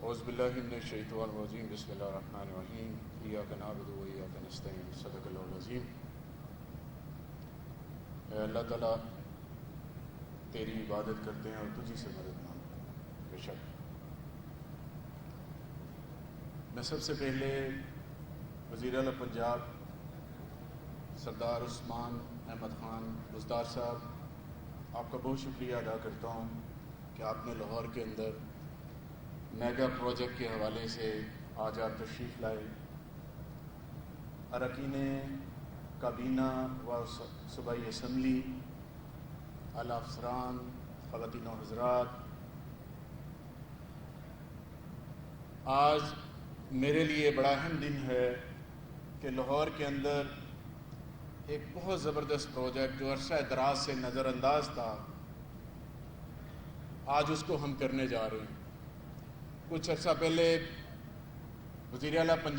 اعوذ باللہ من الشیطان الرجیم بسم اللہ الرحمن الرحیم ایاک نعبد و ایاک نستعین صدق اللہ العظیم۔ اے اللہ تعالیٰ تیری عبادت کرتے ہیں اور تجھی سے مدد مانگتے ہیں۔ بے شک میں سب سے پہلے وزیر اعلیٰ پنجاب سردار عثمان احمد خان بزدار صاحب آپ کا بہت شکریہ ادا کرتا ہوں کہ آپ نے لاہور کے اندر میگا پروجیکٹ کے حوالے سے آج آپ تشریف لائے۔ اراکین کابینہ و صوبائی اسمبلی، اعلیٰ افسران، خواتین و حضرات، آج میرے لیے بڑا اہم دن ہے کہ لاہور کے اندر ایک بہت زبردست پروجیکٹ جو عرصہ دراز سے نظر انداز تھا، آج اس کو ہم کرنے جا رہے ہیں۔ کچھ عرصہ پہلے وزیر اعلیٰ پنجاب